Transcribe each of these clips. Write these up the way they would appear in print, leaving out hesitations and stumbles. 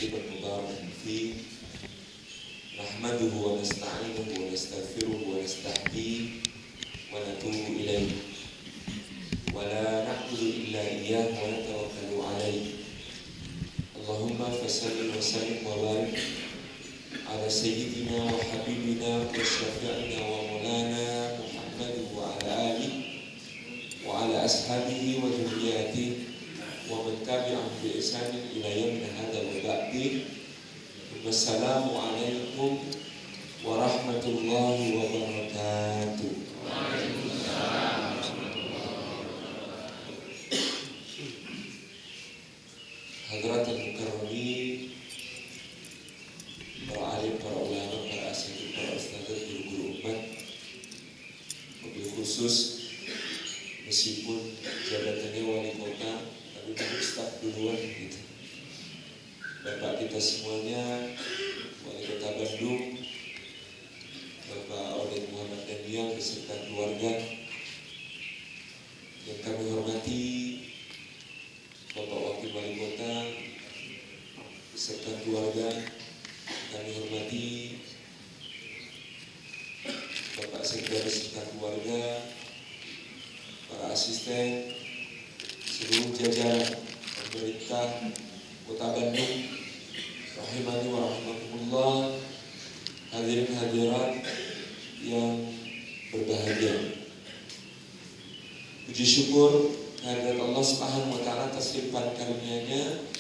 طيبا مباركا فيه نحمده ونستعينه ونستغفره ونستهديه ونتوب إليه ولا نعبد إلا إياه ونتوكل عليه. اللهم فصل وسلم وبارك على سيدنا وحبيبنا وشفيعنا ومولانا محمد وعلى آله وعلى أصحابه وذرياته ومن تبعهم بإحسان إلى يوم هذا وبعد. والسلام عليكم ورحمة الله وبركاته. Hadratul Mukarramin, para alim, para ulama, para asatidz, para ustadzah, guru-guru umat, mobil khusus meskipun jabatannya wali kota, tapi kan ustadz duluan gitu. Bapak kita semuanya, wali kota Bandung, Bapak Oded Muhammad Daniel beserta keluarga yang kami hormati, Bapak Wakil Wali Kota beserta keluarga kami hormati, Bapak Sekda beserta keluarga, para asisten, seluruh jajaran pemerintah Kota Bandung, rahimani wa rahimakumullah, hadirin hadirat yang berbahagia. Puji syukur kehadirat Allah Subhanahu wa taala atas limpahan karunia-Nya.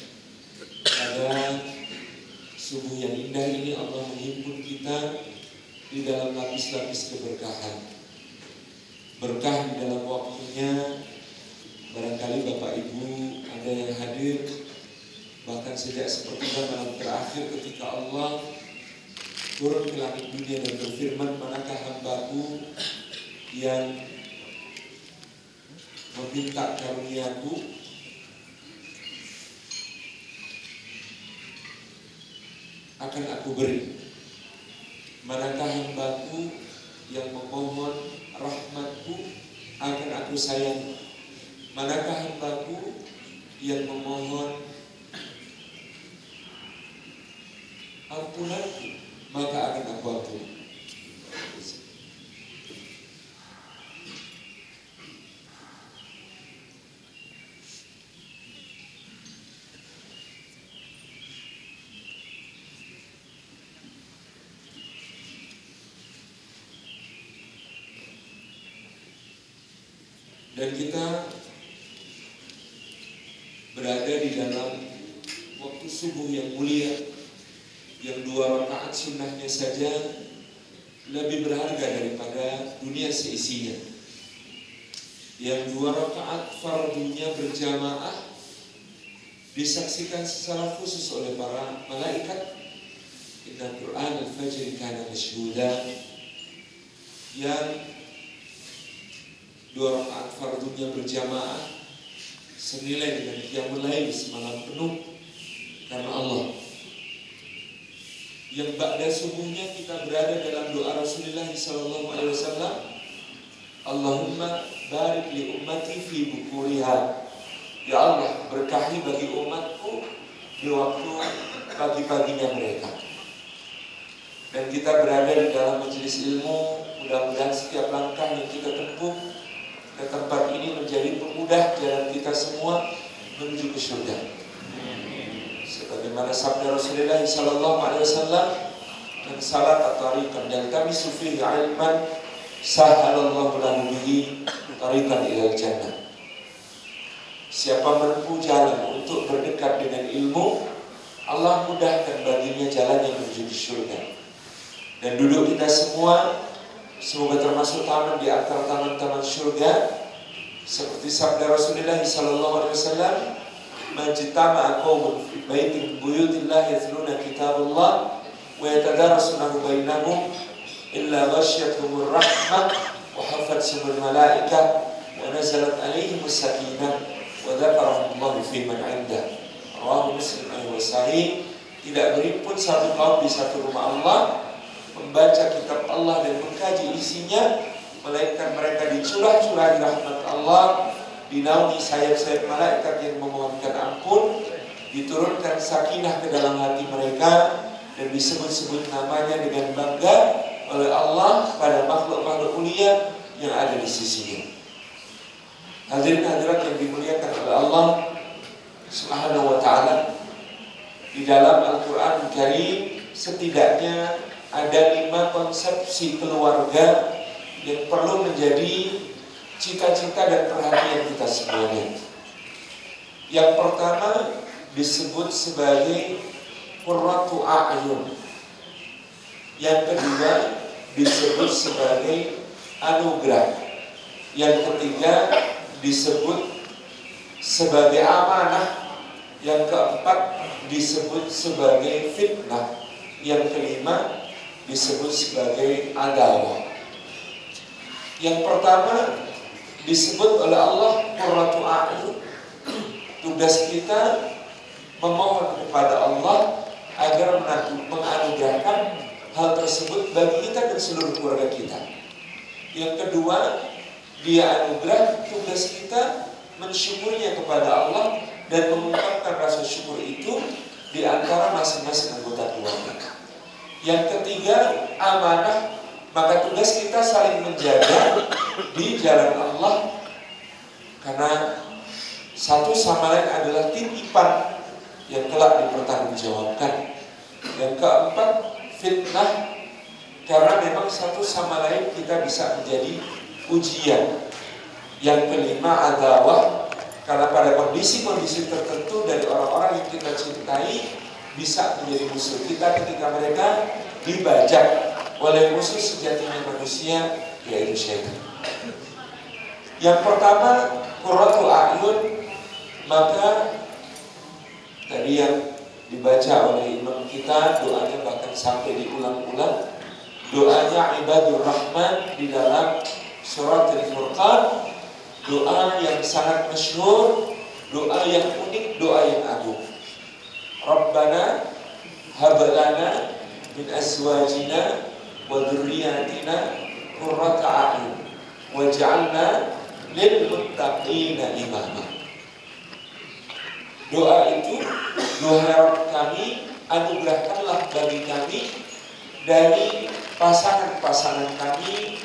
Pada subuh yang indah ini Allah menghimpun kita di dalam lapis-lapis keberkahan. Berkah di dalam waktunya. Barangkali Bapak Ibu ada yang hadir bahkan sejak sepertiga malam terakhir ketika Allah turun ke langit dunia dan berfirman, manakah hambaku yang meminta karuniaku, akan aku beri. Manakah hambaku yang memohon rahmatku, akan aku sayang. Manakah hambaku yang memohon ampunanku, maka akan aku ampuni. Dan kita berada di dalam waktu subuh yang mulia, yang 2 rakaat sunnahnya saja lebih berharga daripada dunia seisinya. Yang 2 rakaat fardunya berjamaah disaksikan secara khusus oleh para malaikat. Inna Qur'an al-Fajr kana mashhuda. Yang 2 rakaat fardunya berjamaah senilai dengan qiyamul lail semalam penuh karena Allah. Yang ba'da subuhnya kita berada dalam doa Rasulullah sallallahu alaihi wasallam, Allahumma barik li ummati fi bukuriha. Ya Allah, berkahi bagi umatku di waktu pagi-paginya mereka. Dan kita berada di dalam majelis ilmu, mudah-mudahan setiap langkah yang kita tempuh ke tempat ini menjadi pemudah jalan kita semua menuju ke surga. Sebagaimana sabda Rasulullah sallallahu alaihi wasallam, "Man salaka tariqan yaltamisu fihi 'ilman, sahhalallahu lahu bihi tariqan ilal jannah." Siapa menempuh jalan untuk berdekat dengan ilmu, Allah mudahkan baginya jalan yang menuju ke surga. Dan duduk kita semua semoga termasuk taman di antara taman-taman surga, seperti sabda Rasulullah sallallahu alaihi wasallam, "Majtama'a qaumun fi baitin buyutillah yatluna kitaballah wa yatadarasunahu bainahum illa ghasyiyatuhumur rahmah wa hafathumul malaikah wa nazalat alaihimus sakinah wa dzakarahumullahu fi man 'indah." Rawahu Muslim wa Sahih. Tidak berimpun satu kaum di satu rumah Allah membaca kitab Allah dan mengkaji isinya, melainkan mereka dicurah-curahi rahmat Allah, dinaungi sayap-sayap malaikat yang memohonkan ampun, diturunkan sakinah ke dalam hati mereka, dan disebut-sebut namanya dengan bangga oleh Allah pada makhluk-makhluk mulia yang ada di sisinya. Hadirin hadirat yang dimuliakan oleh Allah Subhanahu wa ta'ala, di dalam Al-Quran Karim setidaknya ada 5 konsepsi keluarga yang perlu menjadi cita-cita dan perhatian kita semuanya. Yang pertama disebut sebagai qurratu a'yun. Yang kedua disebut sebagai anugerah. Yang ketiga disebut sebagai amanah. Yang keempat disebut sebagai fitnah. Yang kelima disebut sebagai adawah. Yang pertama disebut oleh Allah qurratu a'yun. Tugas kita memohon kepada Allah agar menganugerahkan hal tersebut bagi kita dan seluruh keluarga kita. Yang kedua, Dia anugerah, tugas kita mensyukurinya kepada Allah dan mengungkapkan rasa syukur itu di antara masing-masing anggota keluarga. Yang ketiga, amanah, maka tugas kita saling menjaga di jalan Allah, karena satu sama lain adalah titipan yang kelak dipertanggungjawabkan. Yang keempat, fitnah, karena memang satu sama lain kita bisa menjadi ujian. Yang kelima, adawah, karena pada kondisi-kondisi tertentu dari orang-orang yang kita cintai bisa menjadi musuh kita ketika mereka dibajak oleh musuh sejatinya manusia, yaitu syaitan. Yang pertama, qurratu a'yun, maka tadi yang dibaca oleh imam kita, doanya bahkan sampai diulang-ulang, doanya Ibadur Rahman di dalam surat Al-Furqan, doa yang sangat masyhur, doa yang unik, doa yang agung. Rabbana hab lana min azwajina wa dzurriyyatina qurrata a'yun waj'alna lil muttaqina imama. Doa itu, doa Rabb kami, anugerahkanlah bagi kami dari pasangan-pasangan kami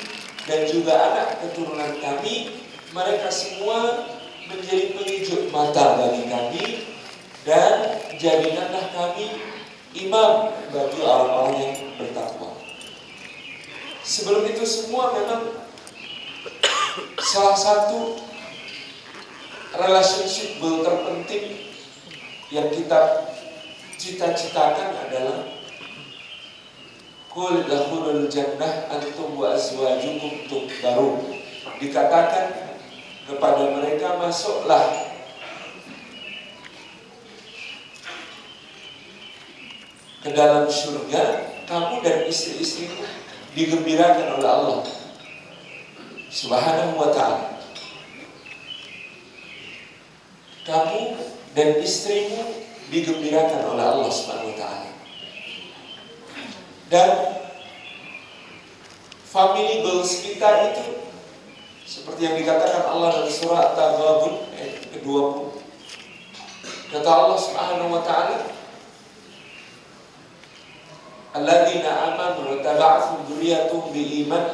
dan juga anak keturunan kami, mereka semua menjadi penunjuk mata bagi kami, dan jadikanlah kami imam bagi orang-orang yang bertakwa. Sebelum itu semua memang salah satu relationship terpenting yang kita cita-citakan adalah qul lahulul jannah antum wa azwajukum tuhbarun. Dikatakan kepada mereka, masuklah ke dalam surga, kamu dan istri-istrimu digembirakan oleh Allah Subhanahu wa ta'ala. Kamu dan istrimu digembirakan oleh Allah Subhanahu wa ta'ala. Dan family goals kita itu seperti yang dikatakan Allah dalam surah At-Taghabun ayat ke-20. Kata Allah Subhanahu wa ta'ala, alladzina amanu wa taba'athum dzurriyyatuhum biiman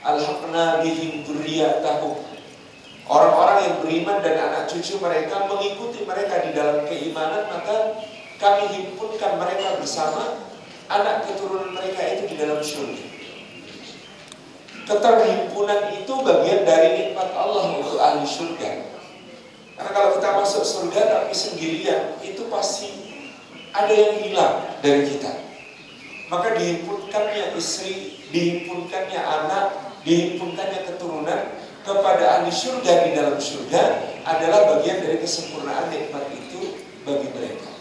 alhaqna bihim dzurriyyatahum. Orang-orang yang beriman dan anak cucu mereka mengikuti mereka di dalam keimanan, maka kami himpunkan mereka bersama anak keturunan mereka itu di dalam surga. Keterhimpunan itu bagian dari nikmat Allah untuk ahli surga. Karena kalau kita masuk surga tapi sendirian, itu pasti ada yang hilang dari kita. Maka dihimpunkannya istri, dihimpunkannya anak, dihimpunkannya keturunan kepada ahli surga di dalam surga adalah bagian dari kesempurnaan nikmat itu bagi mereka.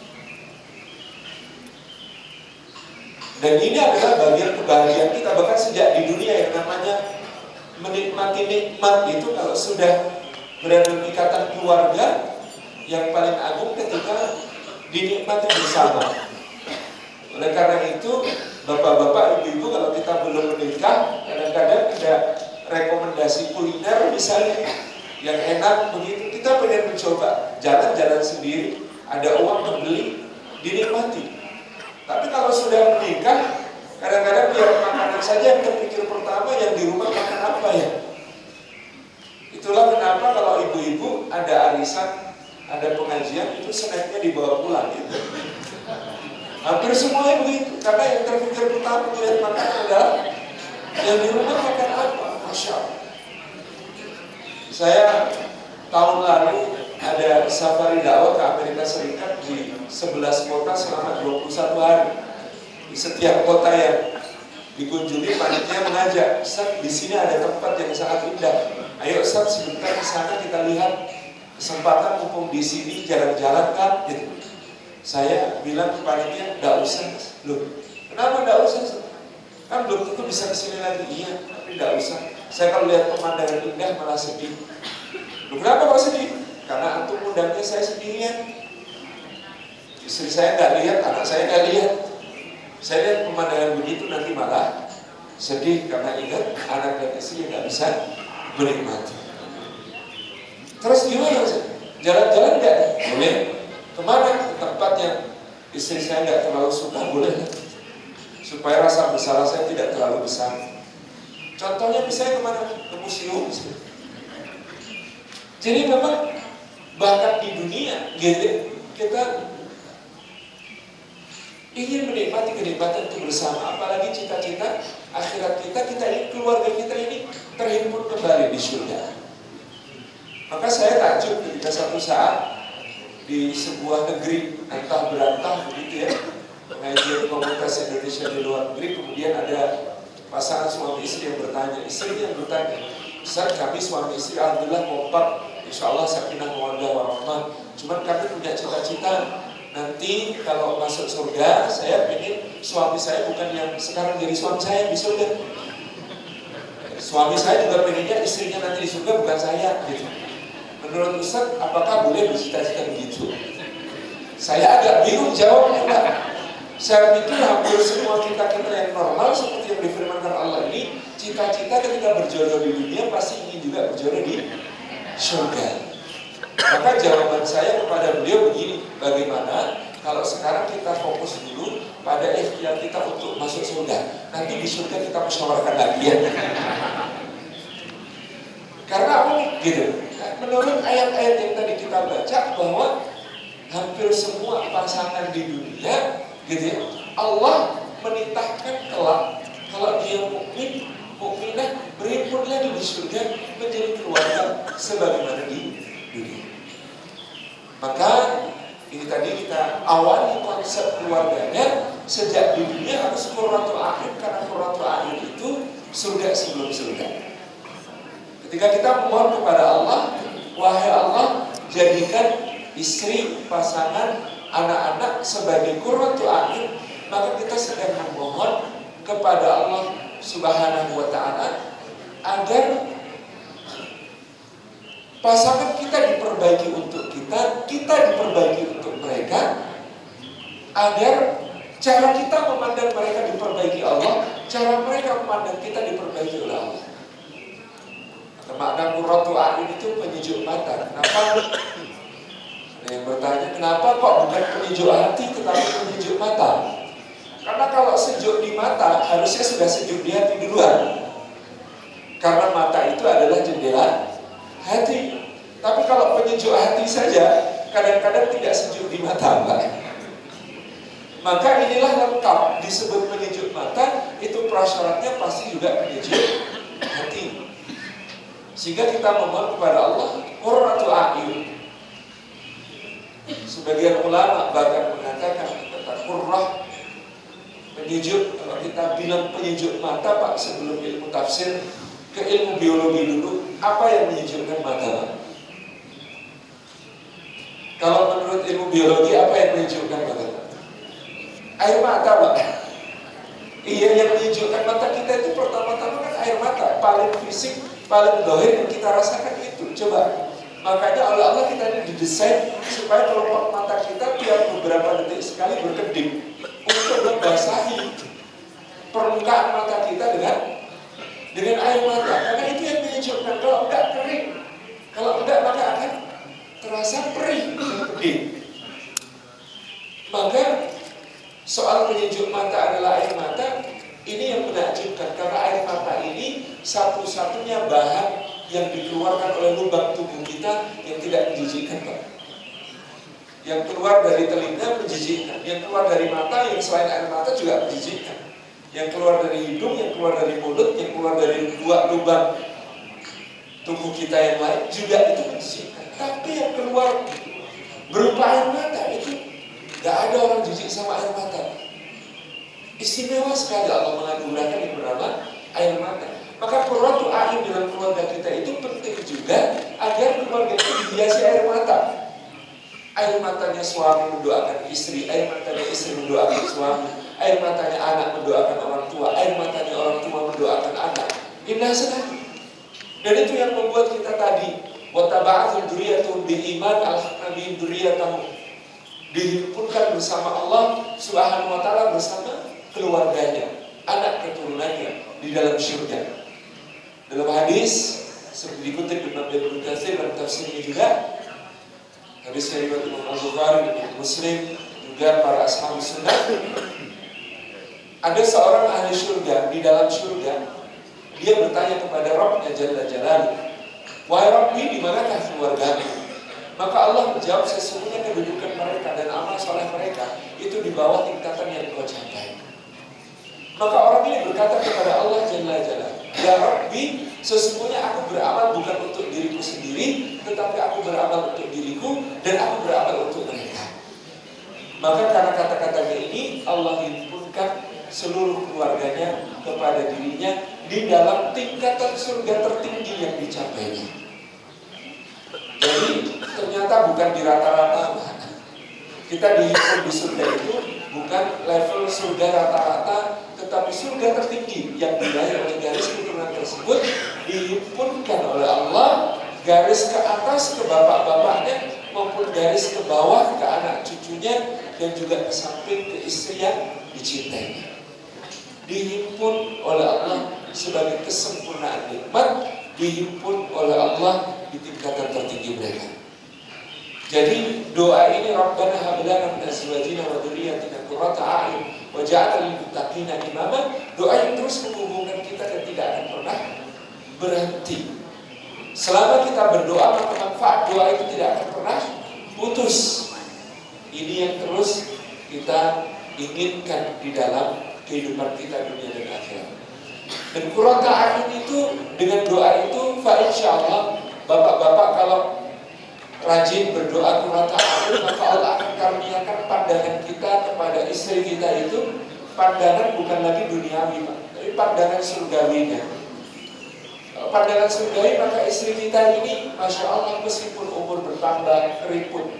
Dan ini adalah bagian kebahagiaan kita, bahkan sejak di dunia yang namanya menikmati nikmat itu kalau sudah berada dalam ikatan keluarga yang paling agung ketika dinikmati bersama. Oleh karena itu, bapak-bapak, ibu-ibu, kalau kita belum menikah, kadang-kadang ada rekomendasi kuliner misalnya yang enak begitu, kita pengen mencoba jalan-jalan sendiri, ada uang kebeli, dinikmati. Tapi kalau sudah menikah, kadang-kadang biar makanan saja yang terpikir pertama, yang di rumah makan apa ya. Itulah kenapa kalau ibu-ibu ada arisan, ada pengajian, itu snacknya dibawa pulang gitu. Hampir semuanya begitu, karena yang terpikir pertama melihat makanan adalah yang di rumah makan apa. Masya Allah. Saya tahun lalu ada safari dakwah ke Amerika Serikat di 11 kota selama 21 hari. Di setiap kota yang dikunjungi, panitia mengajak, Ustaz, di sini ada tempat yang sangat indah. Ayo Ustaz, sebentar di sana kita lihat, kesempatan mumpung di sini jalan-jalan kan, gitu. Saya bilang ke panitia, enggak usah. Loh, kenapa enggak usah? Kan belum tentu bisa kesini lagi. Iya, tapi enggak usah. Saya kalau lihat pemandangan indah malah sedih. Loh, kenapa kok sedih? Karena antum undangnya saya sendirian. Istri saya nggak lihat, anak saya nggak lihat. Saya lihat pemandangan begitu nanti malah sedih karena ingat anak dan istri nggak bisa menikmati. Terus gimana? Jalan-jalan nggak? Boleh. Kemana? Ke tempat yang istri saya nggak terlalu suka, boleh. Supaya rasa bersalah saya tidak terlalu besar. Contohnya misalnya kemana? Ke museum. Jadi memang bahkan di dunia gitu, kita ingin menikmati kenikmatan itu bersama. Apalagi cita-cita akhirat kita ingin keluarga kita ini terhimpun kembali di surga. Maka saya takjub ketika satu saat di sebuah negeri entah berantah begitu ya, pengajian komunitas Indonesia di luar negeri, kemudian ada pasangan suami istri yang bertanya, istrinya yang bertanya, Ustaz, kami suami istri alhamdulillah kompak, insya Allah sakinah mawaddah warahmah. Cuman kami punya cita-cita nanti kalau masuk surga, saya ingin suami saya bukan yang sekarang jadi suami saya di surga. Suami saya juga pengennya istrinya nanti di surga bukan saya, gitu. Menurut Ustaz, apakah boleh bercita-cita begitu? Saya agak bingung jawabnya, Pak. Saya pikir hampir semua kita yang normal seperti yang difirmankan Allah ini, cita-cita ketika berjodoh di dunia pasti ingin juga berjodoh di surga. Maka jawaban saya kepada beliau begini, bagaimana kalau sekarang kita fokus dulu pada ikhtiar kita untuk masuk surga. Nanti di surga kita musyawarahkan lagi ya. Karena apa? Gitu. Menurut ayat-ayat yang tadi kita baca bahwa hampir semua pasangan di dunia, gitu ya, Allah menitahkan kelak kalau dia mukmin, mukminah berhimpun lagi di surga menjadi keluarga sebagaimana di dunia. Maka ini tadi kita awali konsep keluarganya sejak di dunia harus qurratul a'yun, karena qurratul a'yun itu surga sebelum surga. Ketika kita memohon kepada Allah, wahai Allah, jadikan istri, pasangan, anak-anak sebagai qurratul a'yun, maka kita sedang memohon kepada Allah Subhanahu wa ta'ala agar pasangan kita diperbaiki untuk kita diperbaiki untuk mereka, agar cara kita memandang mereka diperbaiki Allah, cara mereka memandang kita diperbaiki oleh Allah. Makna qurratul a'yun itu penyejuk mata. Kenapa? Ada yang bertanya, kenapa kok bukan penyejuk hati tetapi penyejuk mata? Karena kalau sejuk di mata harusnya sudah sejuk di hati duluan. Karena mata itu adalah jendela hati. Tapi kalau penyejuk hati saja kadang-kadang tidak sejuk di mata, Mbak. Maka inilah lengkap disebut penyejuk mata, itu prasyaratnya pasti juga penyejuk hati. Sehingga kita memohon kepada Allah qurratul a'yun. Sebagian ulama bahkan mengatakan kata qurrah penyejuk. Kalau kita bilang penyejuk mata, Pak, sebelum ilmu tafsir ke ilmu biologi dulu, apa yang menyejukkan mata, Pak? Kalau menurut ilmu biologi, apa yang menyejukkan mata? Air mata, Pak. Iya, yang menyejukkan mata kita itu pertama-tama kan air mata. Paling fisik, paling dohir yang kita rasakan itu. Coba. Makanya oleh Allah kita ini didesain supaya kelopak mata kita tiap beberapa detik sekali berkedip untuk membasahi permukaan mata kita dengan air mata. Karena itu yang menyejukkan. Kalau enggak kering, kalau enggak maka akan terasa perih dan pedih. Maka soal penyejuk mata adalah air mata, ini yang menakjubkan karena air mata ini satu-satunya bahan yang dikeluarkan oleh lubang tubuh kita yang tidak menjijikkan, Pak. Yang keluar dari telinga menjijikkan, yang keluar dari mata yang selain air mata juga menjijikkan, yang keluar dari hidung, yang keluar dari mulut, yang keluar dari dua lubang tubuh kita yang lain juga itu menjijikkan. Tapi yang keluar berupa air mata itu gak ada orang jijik sama air mata. Istimewa sekali Allah menganugerahkan yang bernama air mata. Maka qurratu a'yun dalam keluarga kita itu penting juga agar keluarga itu dihiasi air mata. Air matanya suami mendoakan istri, air matanya istri mendoakan suami, air matanya anak mendoakan orang tua, air matanya orang tua mendoakan anak. Indah sekali. Dan itu yang membuat kita tadi wattaba'athul dzurriyyatahum bil-iman alhaqna bihim dzurriyyatahum, dihimpunkan bersama Allah Subhanahu wa taala bersama keluarganya, anak keturunannya di dalam surga. Dalam hadis seperti dikutip Imam Ibnu Katsir dalam tafsirnya juga, hadis dari Imam Al-Bukhari dan Muslim juga para ashab sunnah, ada seorang ahli surga di dalam surga. Dia bertanya kepada Rabbnya Jalla Jalaluhu, wahai Rabbi, di manakah keluargamu? Maka Allah menjawab, sesungguhnya kedudukan mereka dan amal soleh mereka itu di bawah tingkatan yang kau capai. Maka orang ini berkata kepada Allah Jalla Jalaluhu, ya Rabbi, sesungguhnya aku beramal bukan untuk diriku sendiri, tetapi aku beramal untuk diriku dan aku beramal untuk mereka. Maka karena kata-katanya ini Allah himpunkan seluruh keluarganya kepada dirinya di dalam tingkatan surga tertinggi yang dicapainya. Jadi ternyata bukan di rata-rata. Kita dihimpun di surga itu bukan level surga rata-rata, tetapi surga tertinggi yang diraih oleh garis keturunan tersebut dihimpunkan oleh Allah garis ke atas ke bapak-bapaknya maupun garis ke bawah ke anak cucunya dan juga ke samping ke istri yang dicintainya. Dihimpun oleh Allah sebagai kesempurnaan nikmat, dihimpun oleh Allah di tingkatan tertinggi mereka. Jadi doa ini Rabbana hab lana min azwajina wa dzurriyyatina qurrata a'yun waj'alna lil muttaqina imama, doa yang terus menghubungkan kita dan tidak akan pernah berhenti. Selama kita berdoa maka manfaat doa itu tidak akan pernah putus. Ini yang terus kita inginkan di dalam kehidupan kita dunia dan akhirat. Dan qurrata a'yun itu dengan doa itu fa insyaallah bapak-bapak kalau rajin berdoa qurrata a'yun maka Allah akan karuniakan pandangan kita kepada istri kita itu pandangan bukan lagi duniawi, tapi pandangan surgawinya. Pandangan surgawi maka istri kita ini masya Allah meskipun umur bertambah keriput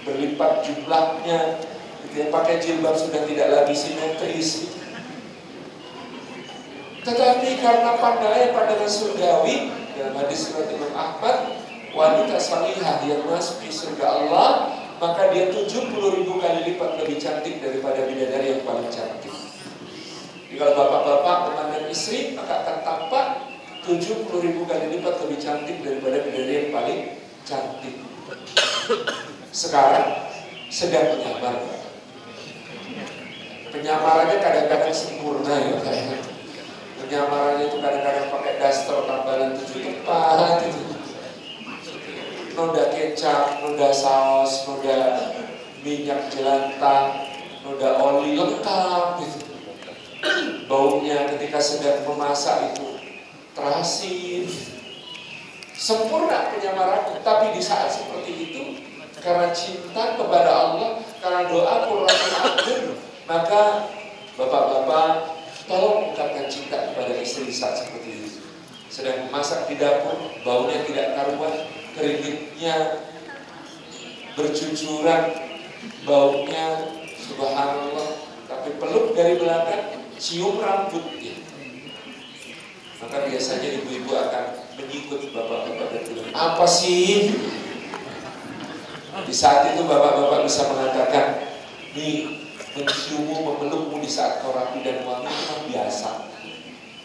berlipat jumlahnya, gitu ya, pakai jilbab sudah tidak lagi simetris, tetapi karena pandangan surgawi dalam hadis riwayat Imam Ahmad, wanita salihah yang masuk di surga Allah maka dia 70.000 kali lipat lebih cantik daripada bidadari yang paling cantik. Jadi kalau bapak-bapak memandang istri maka akan tampak 70.000 kali lipat lebih cantik daripada bidadari yang paling cantik. Sekarang sedang menyamar. Penyamarannya kadang-kadang sempurna ya kayaknya. Penyamarannya itu kadang-kadang pakai daster tambalan 7 tepat itu. Noda kecap, noda saus, noda minyak jelantah, noda oli lengkap gitu. Baunya ketika sedang memasak itu terasi. Sempurna penyamarannya. Tapi di saat seperti itu karena cinta kepada Allah, karena doa qurrata a'yun, maka bapak-bapak tolong ungkapkan cinta kepada istri saat seperti itu. Sedang memasak di dapur, baunya tidak karuan, keringetnya bercucuran, baunya subhanallah, tapi peluk dari belakang, cium rambutnya. Maka biasanya ibu-ibu akan menyikut bapak-bapak dan bilang, apa sih? Di saat itu bapak-bapak bisa mengatakan, nih, menciummu, memelukmu di saat kau rapi dan wangi itu kan biasa.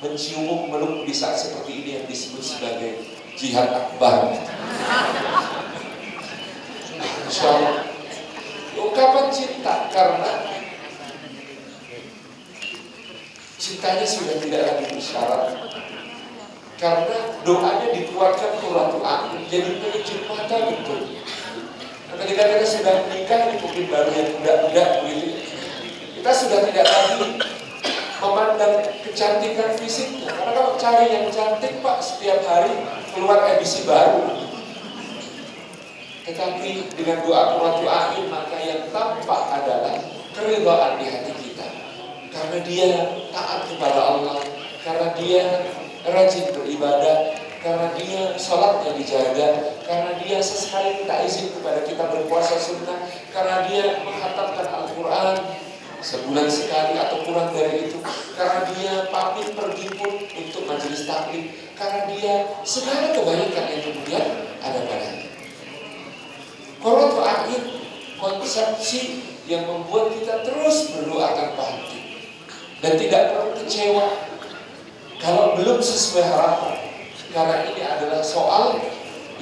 Menciummu, memelukmu di saat seperti ini yang disebut sebagai jihad akbar. Insya Allah. Ungkapan Kenapa cinta? Karena cintanya sudah tidak lagi bersyarat. Karena doanya dikuatkan qurratu a'yun, jadi penyuci mata betul. Ketika kita sudah menikah, ini mungkin baru yang muda-muda begitu, kita sudah tidak lagi memandang kecantikan fisiknya. Karena kalau cari yang cantik Pak, setiap hari keluar edisi baru. Tetapi dengan doa qurratu a'yun, maka yang tampak adalah keridhaan di hati kita. Karena dia taat kepada Allah, karena dia rajin beribadah, karena dia sholatnya dijaga, karena dia sesekali minta izin kepada kita berpuasa sunnah, karena dia menghatamkan Al-Quran sebulan sekali atau kurang dari itu, karena dia pamit pergi pun untuk majelis taklim, karena dia segala kebaikan yang kemudian ada padanya. Qurratu a'yun, konsepsi yang membuat kita terus berdoa tanpa henti dan tidak perlu kecewa kalau belum sesuai harapan. Karena ini adalah soal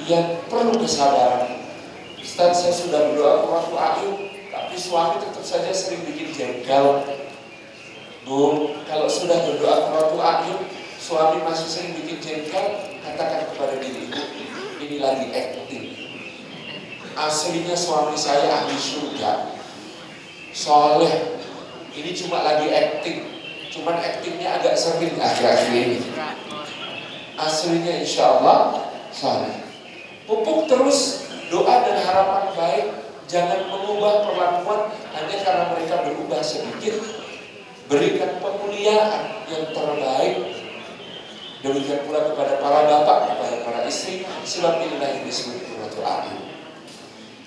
yang perlu kesabaran. Ustaz, saya sudah berdoa qurratu a'yun, tapi suami tetap saja sering bikin jengkel. Bu, kalau sudah berdoa qurratu a'yun, suami masih sering bikin jengkel, katakan kepada diri ibu, ini lagi acting. Aslinya suami saya ahli surga, soleh. Ini cuma lagi acting, cuman actingnya agak sering akhir-akhir ini. Aslinya insya Allah soleh. Pupuk terus doa dan harapan baik. Jangan mengubah perlakuan hanya karena mereka berubah sedikit. Berikan pemuliaan yang terbaik. Demikian pula kepada para bapak, kepada para istri. Sebab inilah yang disebut qurratu a'yun.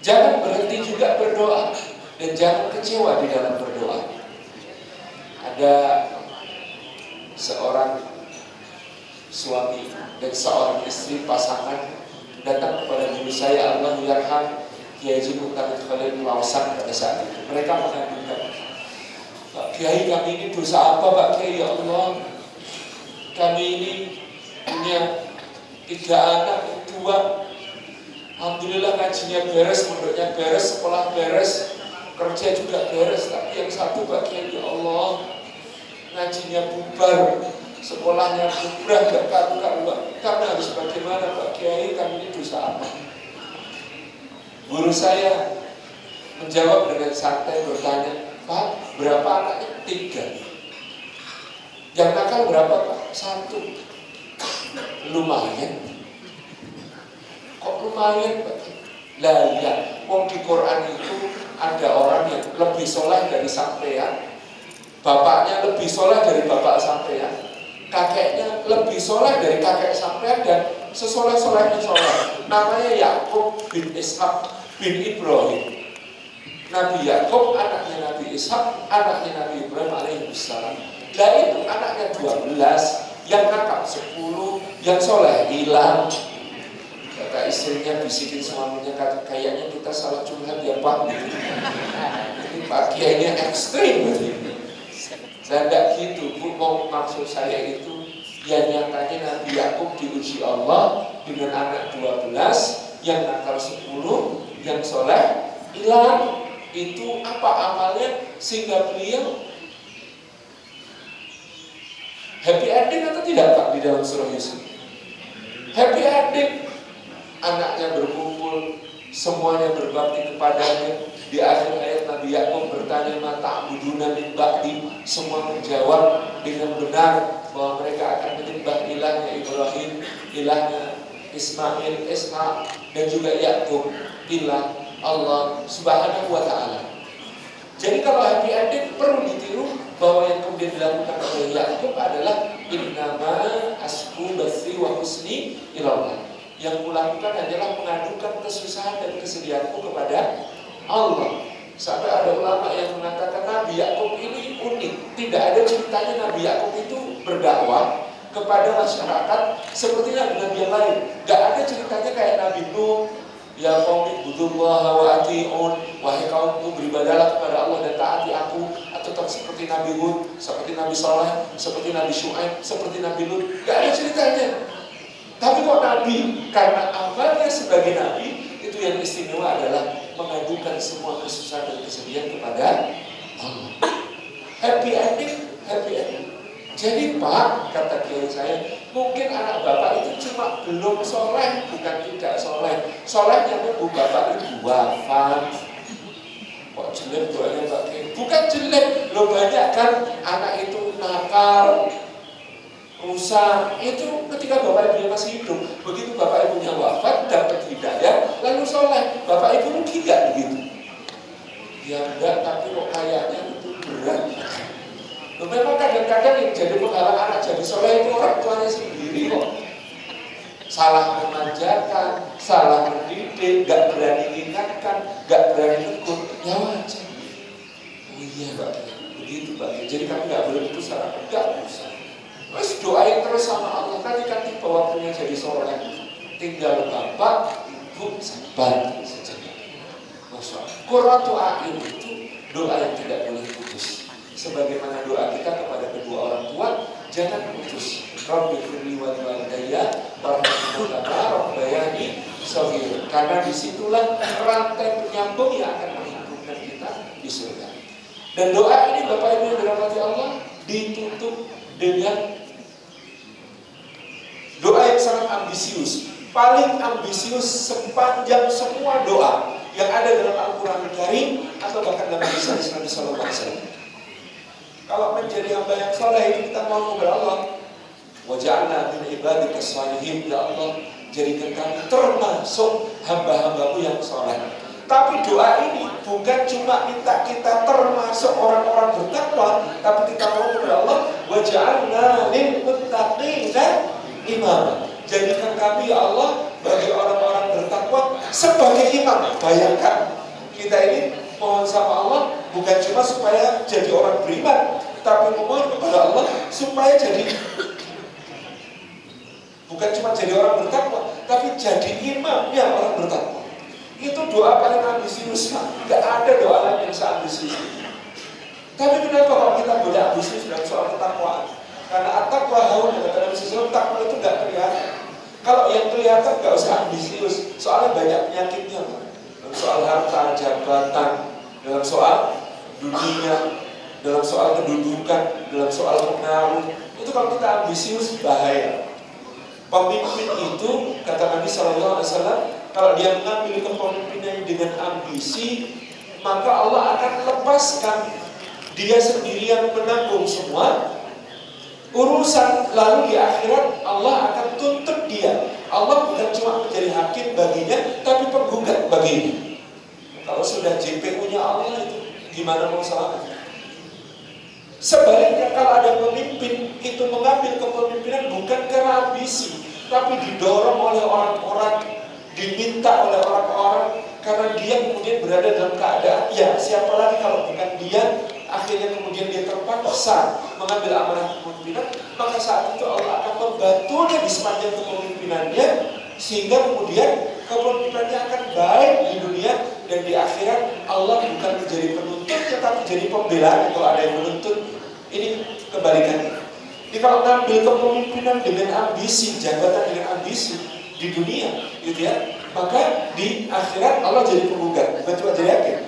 Jangan berhenti juga berdoa dan jangan kecewa di dalam berdoa. Ada seorang suami dan seorang istri pasangan datang kepada guru saya, Allah yarham, Kiai Haji Muhtarid Khalil Lawsan pada saat itu. Mereka mengadukan, Pak Kiai, kami ini dosa apa Pak Kiai? Ya Allah, kami ini punya 3 anak, 2. Alhamdulillah ngajinya beres, pondoknya beres, sekolah beres, kerja juga beres. Tapi yang satu Pak Kiai, ya Allah, ngajinya bubar, sekolahnya bubar, gak karu-karuan. Kami harus bagaimana Pak Kiai? Kami ini dosa apa? Guru saya menjawab dengan santai bertanya, Pak, berapa anaknya? 3. Yang nakal berapa Pak? 1. Lumayan. Kok lumayan Pak? Lah iya, wong di Quran itu ada orang yang lebih soleh dari sampean, bapaknya lebih soleh dari bapak sampean, kakeknya lebih soleh dari kakek sampean, dan sesoleh-solehnya soleh. Namanya Yakub bin Ishak bin Ibrahim. Nabi Yakub anaknya Nabi Ishak, anaknya Nabi Ibrahim alaihissalam. Lah itu anaknya 12, yang nakal 10, yang soleh hilang. Kata istrinya bisikin suaminya, kayaknya kita salah curhat ya Pak. Ini Pak Kiainya ekstrim. Dan tidak gitu Bu, maksud saya itu ya nyatanya Nabi Yakub diuji Allah dengan anak 12, yang nakal 10, yang soleh hilang. Itu apa amalnya sehingga beliau happy ending atau tidak Pak di dalam surah Yusuf? Happy ending. Anaknya berkumpul, semuanya berbakti kepadanya. Di akhir ayat Nabi Yakub bertanya, mata abuduna min ba'di. Semua menjawab dengan benar bahwa mereka akan menyembah ilahnya Ibrahim, ilahnya Ismail, Ishak, dan juga Yakub, ilah Allah Subhanahu wa ta'ala. Jadi kalau happy ending perlu ditiru bahwa yang kemudian dilakukan oleh Yakub adalah innama asku bathi wa husni ilallah. Yang kulakukan adalah mengadukan kesusahan dan kesedihanku kepada Allah. Sampai ada ulama yang mengatakan Nabi Yakub ini unik. Tidak ada ceritanya Nabi Yakub itu berdakwah kepada masyarakat seperti nabi-nabi yang lain. Gak ada ceritanya kayak Nabi Nuh, ya qaumi ibudullaha wa ati'un, wahai kaumku beribadahlah kepada Allah dan taati aku. Atau seperti Nabi Hud, seperti Nabi Saleh, seperti Nabi Syuaib, seperti Nabi Lut. Gak ada ceritanya. Tapi kok Nabi, karena amalnya sebagai Nabi, itu yang istimewa adalah mengadukan semua kesusahan dan kesedihan kepada Allah. Happy ending, happy ending. Jadi Pak, kata kiai saya, mungkin anak bapak itu cuma belum soleh, bukan tidak soleh. Solehnya nunggu bapak itu wafat. Kok jelek doanya Pak Kiai? Bukan jelek, lo banyak kan anak itu nakal, rusak. Itu ketika bapak ibunya masih hidup. Begitu bapak ibunya wafat, dapat hidayah, lalu soleh. Bapak ibu rugi gak begitu? Ya enggak, tapi kok kayaknya itu berat. Memang kadang-kadang yang jadi penghalang anak jadi soleh itu orang tuanya sendiri kok. Salah memanjakan, salah mendidik, gak berani ingatkan, gak berani tegur, ya wajar. Oh iya Pak, begitu Pak. Jadi kami gak boleh putus harapan, gak usah. Terus doain terus sama Allah, kan tiba waktunya jadi soleh. Tinggal bapak, ibu, sabar saja. Masya Allah. Qurratu a'yun itu doa yang tidak boleh putus. Sebagaimana doa kita kepada kedua orang tua, jangan putus. Rabbi firli wa walidayya warhamhuma kama rabbayani shaghira. Karena disitulah rantai penyambung yang akan menghubungkan kita di surga. Dan doa ini Bapak Ibu yang dirahmati Allah ditutup dengan doa yang sangat ambisius. Paling ambisius sepanjang semua doa yang ada dalam Al-Quran Karim atau bahkan dalam hadis Nabi Sallallahu Alaihi Wasallam. Kalau menjadi hamba yang soleh itu kita mau kepada Allah. Waja'alna min ibadika shalihin, ya Allah, jadikan kami termasuk hamba-hambamu yang soleh. Tapi doa ini bukan cuma minta kita termasuk orang-orang bertakwa, tapi kita mau kepada Allah. Waja'alna lil muttaqina imama. Jadikan kami ya Allah bagi orang-orang bertakwa sebagai imam. Bayangkan kita ini mohon sama Allah bukan cuma supaya jadi orang beriman, tapi memohon kepada Allah supaya jadi bukan cuma jadi orang bertakwa, tapi jadi imamnya orang bertakwa. Itu doa paling ambisius, tidak ada doa lain yang seambisius. Tapi kenapa kalau kita boleh ambisius dalam soal ketakwaan? Karena at-taqwa haun, kata Nabi SAW, takwa itu tidak kelihatan. Kalau yang kelihatan nggak usah ambisius, soalnya banyak penyakitnya. Dalam soal harta, jabatan, dalam soal dunia, dalam soal kedudukan, dalam soal pengaruh, itu kalau kita ambisius bahaya. Pemimpin itu kata Nabi SAW, kalau dia mengambil kepemimpinannya dengan ambisi, maka Allah akan lepaskan dia sendirian menanggung semua urusan, lalu di akhirat Allah akan tuntut dia. Allah bukan cuma menjadi hakim baginya, tapi penggugat baginya. Kalau sudah JPU-nya Allah itu gimana mau selamat? Sebaliknya kalau ada pemimpin itu mengambil kepemimpinan bukan karena ambisi, tapi didorong oleh orang-orang, diminta oleh orang-orang, karena dia kemudian berada dalam keadaan, ya siapa lagi kalau bukan dia, akhirnya kemudian dia terpaksa mengambil amanah kepemimpinan, maka saat itu Allah akan membantunya di sepanjang kepemimpinannya, sehingga kemudian kepemimpinannya akan baik di dunia, dan di akhirat Allah bukan menjadi penuntut tetapi jadi pembelaan. Kalau ada yang menuntut, ini kebalikannya. Jadi kalau ngambil kepemimpinan dengan ambisi, jabatan dengan ambisi di dunia, gitu ya, maka di akhirat Allah jadi penggugat, bukan cuma jadi hakim.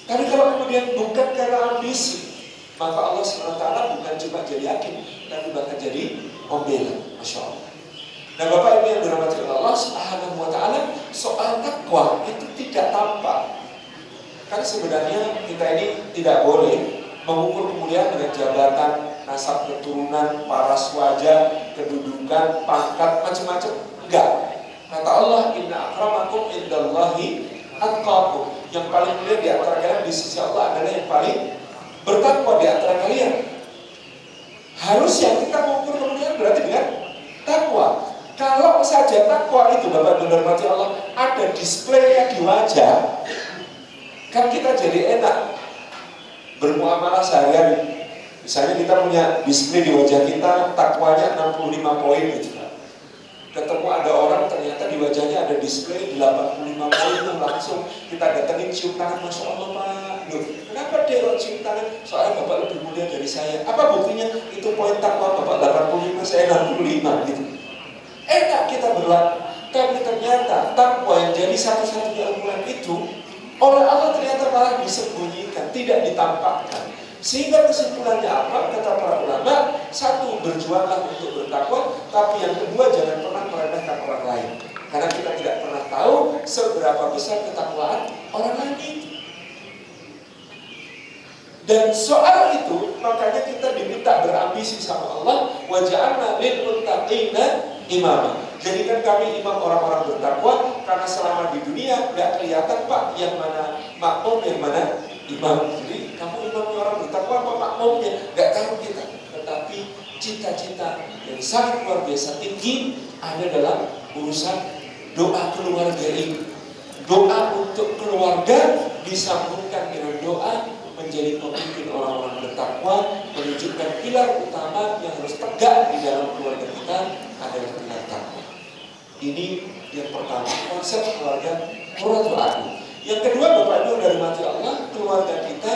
Tapi kalau kemudian bukan karena ambisi, maka Allah SWT bukan cuma jadi hakim, tapi bahkan jadi pembela. Masya Allah. Nah Bapak Ibu yang dirahmati Allah Subhanahu wa Ta'ala, soal takwa itu tidak tampak. Kan sebenarnya kita ini tidak boleh mengukur kemuliaan dengan jabatan, nasab keturunan, paras wajah, kedudukan, pangkat, macam-macam. Enggak. Kata Allah, inna akramakum indallahi atqakum. Yang paling mulia di antara kalian di sisi Allah adalah yang paling bertakwa di antara kalian. Harus yang kita mengukur kemuliaan berarti dengan takwa. Kalau saja takwa itu Bapak Ibu dirahmati Allah ada displaynya di wajah, kan kita jadi enak bermuamalah sehari-hari. Misalnya kita punya display di wajah kita, takwanya 65 poin gitu. Ketemu ada orang ternyata di wajahnya ada display 85 poin, itu langsung kita datengin, cium tangan, Masya Allah Pak. Loh, kenapa dia kok cium tangan? Soalnya Bapak lebih mulia dari saya. Apa buktinya? Itu poin takwa Bapak 85, saya 65 gitu. Enak kita Tapi ternyata takwa yang jadi satu-satunya ukuran itu oleh Allah ternyata malah disembunyikan, tidak ditampakkan. Sehingga kesimpulannya apa? Kata para ulama, satu, berjuanglah untuk bertakwa, tapi yang kedua, jangan pernah meremehkan orang lain. Karena kita tidak pernah tahu seberapa besar ketakwaan orang lain itu. Dan soal itu, makanya kita diminta berambisi sama Allah, wa ja'alna lil muttaqina imama. Jadikan kami imam orang-orang bertakwa, karena selama di dunia tidak kelihatan Pak yang mana makmum, yang mana imam. Jadi kamu imamnya orang bertakwa apa makmumnya? Tidak tahu kita. Tetapi cita-cita yang sangat luar biasa tinggi ada dalam urusan doa keluarga ini. Doa untuk keluarga disambungkan dengan doa menjadi pemimpin orang-orang bertakwa, menunjukkan pilar utama yang harus tegak di dalam keluarga kita adalah pilar takwa. Ini yang pertama, konsep keluarga Qurratul A'yun. Yang kedua, Bapak Ibu dari mati Allah, keluarga kita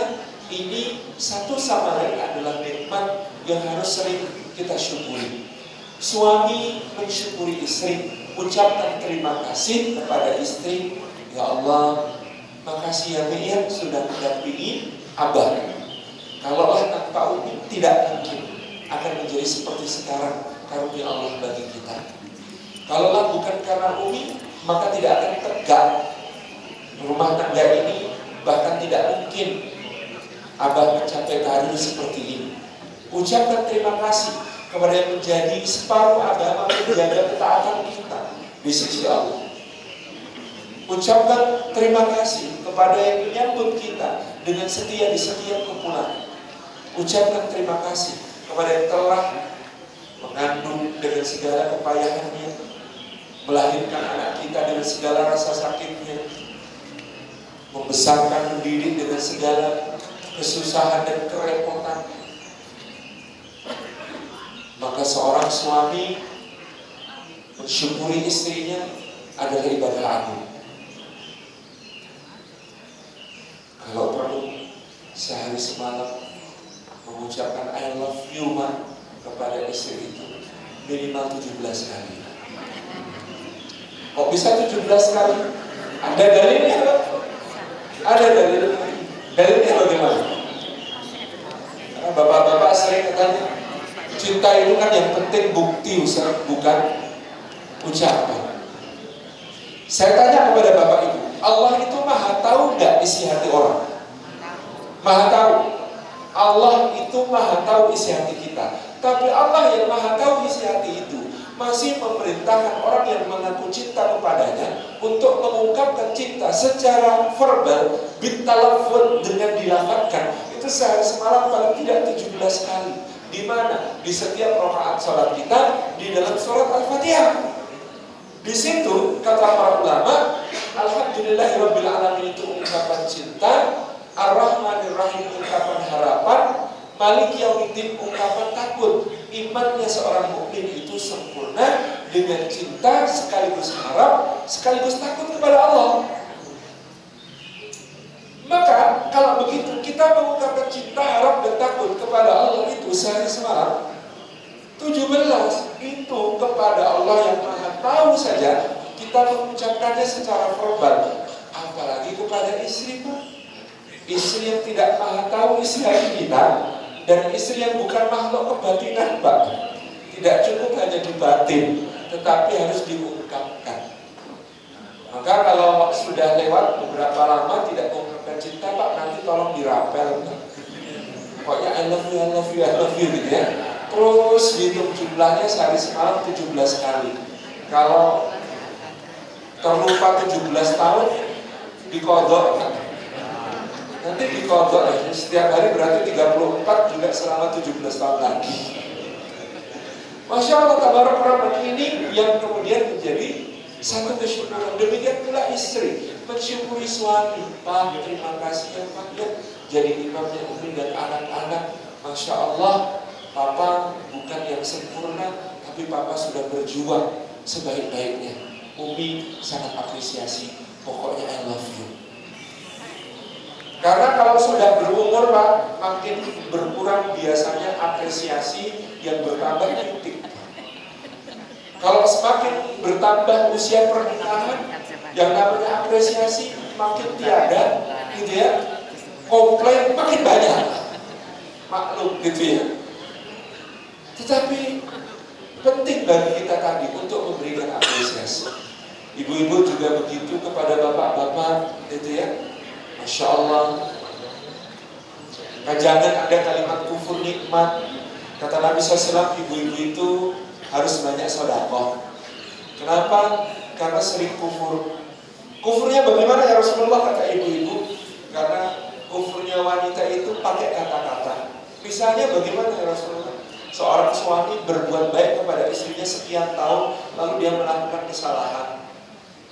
ini satu sama lain adalah nikmat yang harus sering kita syukuri. Suami mensyukuri istri, ucapkan terima kasih kepada istri. Ya Allah, makasih ya Mir sudah mendampingi Abah. Kalaulah tanpa Umi tidak mungkin akan menjadi seperti sekarang karunia Allah bagi kita. Kalaulah bukan karena Umi, maka tidak akan tegak rumah tangga ini, bahkan tidak mungkin Abah mencapai karir seperti ini. Ucapkan terima kasih kepada yang menjadi separuh agama menjaga ketaatan kita di sisi Allah. Ucapkan terima kasih kepada yang menyambut kita dengan setia di setiap kepulangan. Ucapkan terima kasih kepada yang telah mengandung dengan segala kepayahannya, melahirkan anak kita dengan segala rasa sakitnya, membesarkan mendidik dengan segala kesusahan dan kerepotan. Maka seorang suami mensyukuri istrinya adalah ibadah agung. Kalau perlu sehari semalam mengucapkan I love you ma kepada istri itu minimal 17 kali. Kok bisa 17 kali? Ada dalilnya? Ada dalilnya. Dalilnya bagaimana? Karena bapak-bapak sering katanya cinta itu kan yang penting bukti bukan ucapan. Saya tanya kepada bapak ibu, Allah itu maha tahu gak isi hati orang? Maha tahu. Allah itu maha tahu isi hati kita. Tapi Allah yang maha tahu isi hati itu masih memerintahkan orang yang mengaku cinta kepadanya untuk mengungkapkan cinta secara verbal, bitalafun, dengan dilafadzkan. Itu sehari semalam paling tidak 17 kali. Di mana? Di setiap rakaat sholat kita di dalam surat Al-Fatihah. Di situ kata para ulama, alhamdulillahirabbil alamin itu ungkapan cinta, ar-rahmanir-rahim ungkapan harapan, maliki yaumiddin ungkapan takut. Imannya seorang mukmin itu sempurna dengan cinta sekaligus harap, sekaligus takut kepada Allah. Maka kalau begitu kita mengungkapkan cinta, harap dan takut kepada Allah itu sehari semalam 17 itu kepada Allah yang maha tahu saja kita mengucapkannya secara verbal, apalagi kepada istri Pak. Istri yang tidak maha tahu isi hati kita dan istri yang bukan makhluk kebatinan Pak. Tidak cukup hanya di batin, tetapi harus diungkapkan. Maka kalau sudah lewat beberapa lama tidak mengungkapkan cinta Pak, nanti tolong dirapel Pak. Pokoknya I love you, I love you, I love you gitu ya. Terus hitung jumlahnya sehari semalam 17 kali. Kalau terlupa 17 tahun dikodok kan? Nanti dikodok ya. Setiap hari berarti 34 juga selama 17 tahun lagi. Masya Allah, tabarak rahman ini yang kemudian menjadi satu kesyukuran. Demikian pula istri mensyukuri suami. Pak, terima kasih ya Pak ya, jadi imamnya Umi dan anak-anak. Masya Allah, Papa bukan yang sempurna, tapi Papa sudah berjuang sebaik-baiknya. Umi sangat apresiasi. Pokoknya I love you. Karena kalau sudah berumur Pak, makin berkurang biasanya apresiasi, yang bertambah kritik. Kalau semakin bertambah usia pernikahan, yang namanya apresiasi makin tiada, gitu ya, komplain makin banyak, maklum gitu ya. Tetapi penting bagi kita tadi untuk memberikan apresiasi. Ibu-ibu juga begitu kepada bapak-bapak, gitu ya. Masya Allah. Jangan ada kalimat kufur nikmat. Kata Nabi SAW, ibu-ibu itu harus banyak sedekah. Kenapa? Karena sering kufur. Kufurnya bagaimana ya Rasulullah, kata ibu-ibu? Karena kufurnya wanita itu pakai kata-kata. Misalnya bagaimana ya Rasulullah? Seorang suami berbuat baik kepada istrinya sekian tahun, lalu dia melakukan kesalahan.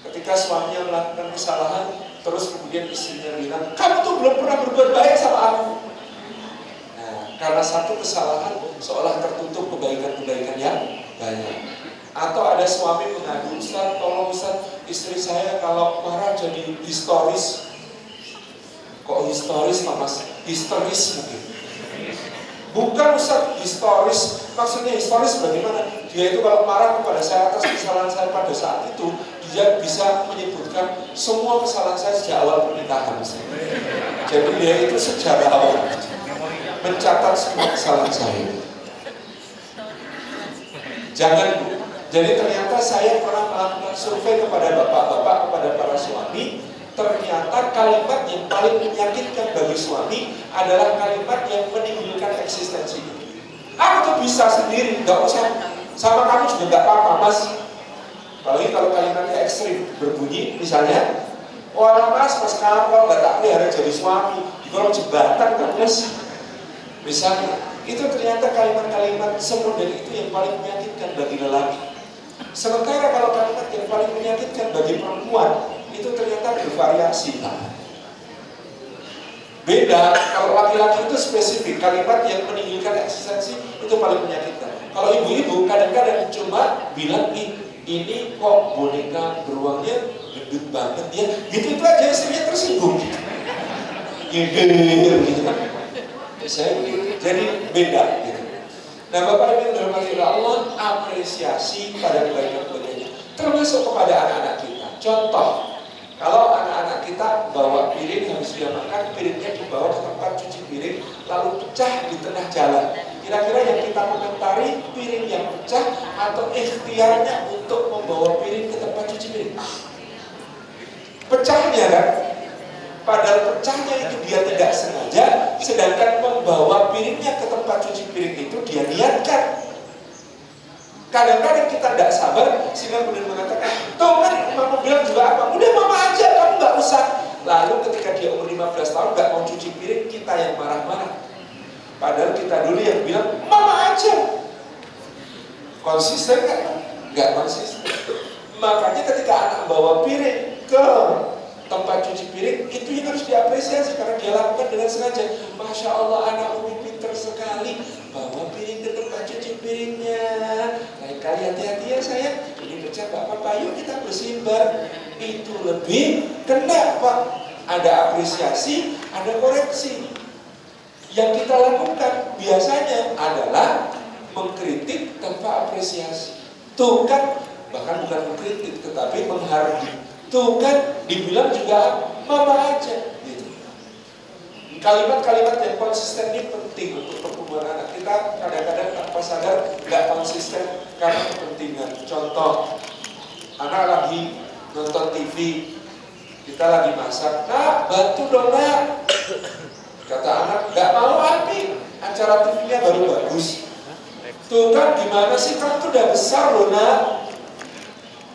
Ketika suaminya melakukan kesalahan, terus kemudian istrinya bilang, kamu tuh belum pernah berbuat baik sama aku. Nah, karena satu kesalahan seolah tertutup kebaikan-kebaikan yang banyak. Atau ada suami mengadu, Ustaz, tolong Ustaz, istri saya kalau marah jadi histeris. Kok histeris Mas? Histeris mungkin. Bukan Ustaz, histeris. Maksudnya histeris bagaimana? Dia itu kalau marah kepada saya atas kesalahan saya pada saat itu, dia bisa menyebutkan semua kesalahan saya sejak awal pernikahan. Jadi dia itu sejak awal mencatat semua kesalahan saya. Jangan. Jadi ternyata saya pernah melakukan survei kepada bapak-bapak, kepada para suami. Ternyata kalimat yang paling menyakitkan bagi suami adalah kalimat yang menimbulkan eksistensi. Aku tuh bisa sendiri, nggak usah sama kamu juga nggak apa-apa Mas. Apalagi kalau kalimatnya ekstrim berbunyi, misalnya, orang Mas kamu kalau nggak tak pelihara jadi suami, di kolong jembatan kan Mas. Misalnya, itu ternyata kalimat-kalimat semodel itu yang paling menyakitkan bagi lelaki. Sementara kalau kalimat yang paling menyakitkan bagi perempuan itu ternyata bervariasi. Beda, kalau laki-laki itu spesifik, kalimat yang meninggalkan eksistensi itu paling menyakitkan. Kalau ibu-ibu kadang-kadang cuma bilang, ini kok boneka beruangnya gendut banget ya, gitu itu aja istrinya tersinggung. Gitu kan. Jadi beda gitu. Nah Bapak Ibu yang dirahmati Allah, apresiasi pada kebaikan-kebaikannya, termasuk kepada anak-anak kita. Contoh, kalau anak-anak kita bawa piring habis dia makan, piringnya dibawa ke tempat cuci piring, lalu pecah di tengah jalan. Kira-kira yang kita komentari piring yang pecah atau ikhtiarnya untuk membawa piring ke tempat cuci piring? Pecahnya kan? Padahal pecahnya itu dia tidak sengaja, sedangkan membawa piringnya ke tempat cuci piring itu dia niatkan. Kadang-kadang kita tidak sabar sehingga kemudian mengatakan, tuh kan mama bilang juga apa? Udah mama aja, kamu nggak usah. Lalu ketika dia umur 15 tahun nggak mau cuci piring, kita yang marah-marah. Padahal kita dulu yang bilang, mama aja. Konsisten kan? Nggak konsisten. Makanya ketika anak bawa piring ke tempat cuci piring, itu yang harus diapresiasi karena dia lakukan dengan sengaja. Masya Allah, anak Umi pinter sekali bawa piring ke tempat cuci piringnya. Lain kali hati-hati ya sayang, ini pecah gak apa-apa, yuk kita bersihin bareng. Itu lebih kena Pak. Ada apresiasi, ada koreksi. Yang kita lakukan biasanya adalah mengkritik tanpa apresiasi. Tuh kan, bahkan bukan mengkritik tetapi menghargai. Tuh kan, dibilang juga mama aja gitu. Kalimat-kalimat yang konsisten ini penting untuk pertumbuhan anak kita. Kadang-kadang tanpa sadar nggak konsisten karena kepentingan. Contoh, anak lagi nonton TV, kita lagi masak, nak bantu dong nak. Kata anak, nggak mau Abi, acara TV-nya baru bagus. Tuh kan gimana sih, kamu tuh udah besar loh nak.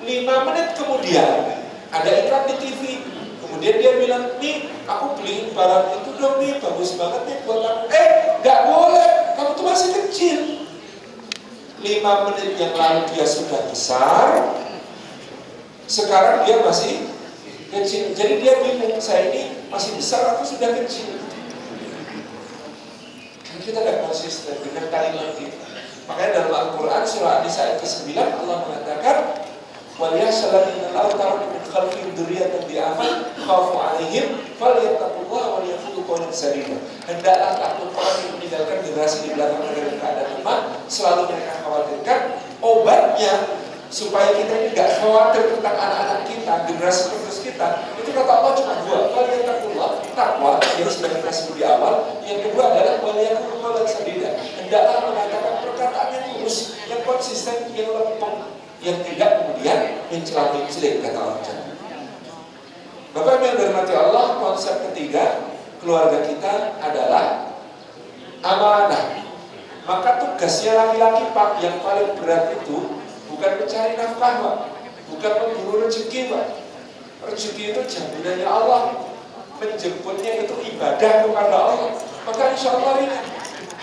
5 menit kemudian ada iklan di TV, kemudian dia bilang, nih aku beliin barang itu dong nih, bagus banget nih buat kamu. Gak boleh, kamu tuh masih kecil. 5 menit yang lalu dia sudah besar, sekarang dia masih kecil. Jadi dia bingung, saya ini masih besar atau sudah kecil. Kan kita gak konsisten dengan kalimat itu. Makanya dalam Al-Quran surah An-Nisa ayat ke-9 Allah mengatakan, وَلْيَحْشَ الَّذِينَ لَوْ تَرَكُوا مِنْ خَلْفِهِمْ ذُرِّيَّةً ضِعَافًا خَافُوا عَلَيْهِمْ فَلْيَتَّقُوا اللَّهَ وَلْيَقُولُوا قَوْلًا سَدِيدًا. Hendaklah takut orang yang meninggalkan generasi di belakang dalam keadaan lemah, selalu mereka khawatirkan obatnya supaya kita ini gak khawatir tentang anak-anak kita, generasi penerus kita. Itu kata Allah cuma dua, waliyatakullah, takwa yang sudah kita sebut di awal. Yang kedua adalah waliyakullah sadida, hendaklah mengatakan perkataan yang lurus, yang konsisten, yang lempeng, yang tidak kemudian mencela-mencela, kata Allah. Bapak yang dirahmati Allah, konsep ketiga keluarga kita adalah amanah. Maka tugasnya laki-laki Pak yang paling berat itu bukan mencari nafkah Pak, bukan memburu rezeki Pak. Rezeki itu jaminannya Allah, menjemputnya itu ibadah kepada Allah. Maka insya Allah ini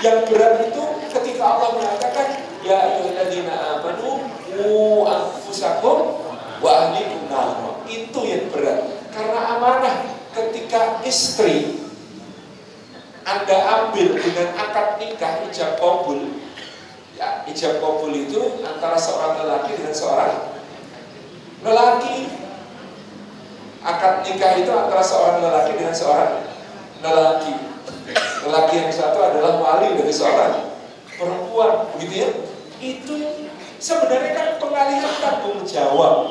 yang berat itu ketika Allah mengatakan ya ayyuhalladzina amanu qu anfusakum wa ahlikum nar. Itu yang berat. Karena amanah ketika istri Anda ambil dengan akad nikah ijab qabul. Ya, ijab qabul itu antara seorang lelaki dengan seorang lelaki. Akad nikah itu antara seorang lelaki dengan seorang lelaki. Lelaki yang satu adalah wali dari seorang perempuan, begitu ya? Itu sebenarnya kan pengalihan tanggung jawab.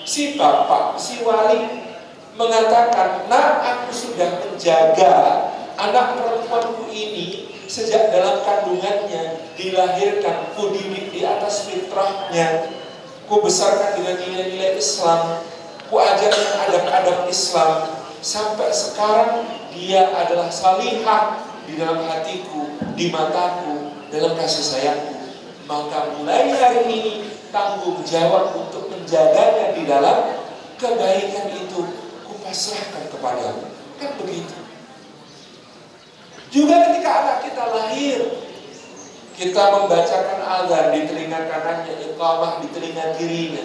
Si bapak, si wali mengatakan, "Nah, aku sudah menjaga anak perempuanku ini sejak dalam kandungannya, dilahirkan, ku didik di atas fitrahnya, ku besarkan dengan nilai-nilai Islam, ku ajarkan adab-adab Islam, sampai sekarang dia adalah salihah di dalam hatiku, di mataku, dalam kasih sayangku. Maka mulai hari ini tanggung jawab untuk menjaganya di dalam kebaikan itu ku pasrahkan kepadamu." Kan begitu. Juga ketika anak kita lahir, kita membacakan azan di telinga kanannya, iqamah di telinga kirinya,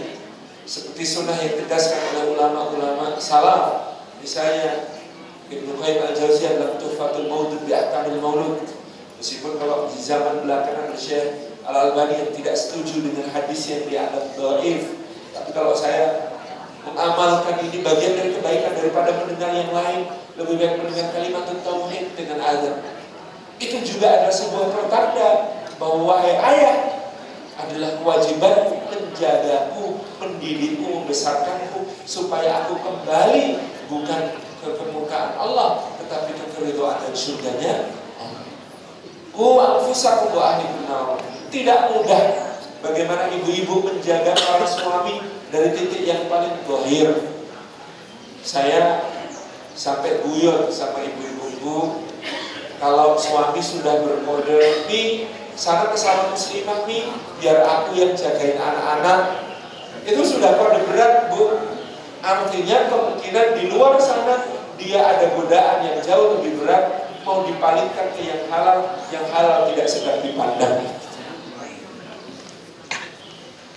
seperti sunnah yang ditegaskan oleh ulama-ulama salaf. Misalnya Ibnu Qayyim al-Jauziyah dalam Tuhfatul Maulud bi Ahkamil Maulud. Meskipun kalau di zaman belakangan Syekh Al-Albani yang tidak setuju dengan hadis yang dianggap dhaif, tapi kalau saya mengamalkan ini bagian dari kebaikan daripada mendengar yang lain, lebih baik mendengar kalimat tauhid dengan azan. Itu juga adalah sebuah pertanda bahwa wahai ayah, adalah kewajiban menjagaku, mendidikku, membesarkanku supaya aku kembali bukan ke kemurkaan Allah tetapi ke keridhaan dan surganya Allah. Qu anfusakum wa ahlikum nar. Tidak mudah bagaimana ibu-ibu menjaga para suami dari titik yang paling zahir. Saya sampai guyon sama ibu-ibu, kalau suami sudah berkode nih sana kesana muslimah nih, biar aku yang jagain anak-anak, itu sudah kode berat Bu. Artinya kemungkinan di luar sana dia ada godaan yang jauh lebih berat, mau dipalingkan ke yang halal tidak sedang dipandang.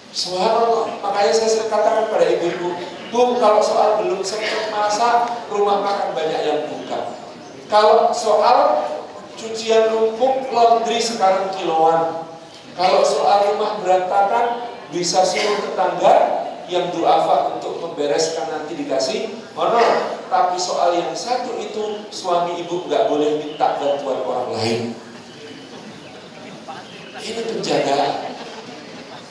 Subhanallah, makanya saya katakan pada ibu-ibu, Bu, kalau soal belum sempat masak, rumah makan banyak yang buka. Kalau soal cucian numpuk, laundry sekarang kiloan. Kalau soal rumah berantakan, bisa suruh tetangga yang duafa untuk membereskan, nanti dikasih honor. Tapi soal yang satu itu, suami ibu nggak boleh minta bantuan orang lain. Ini penjagaan.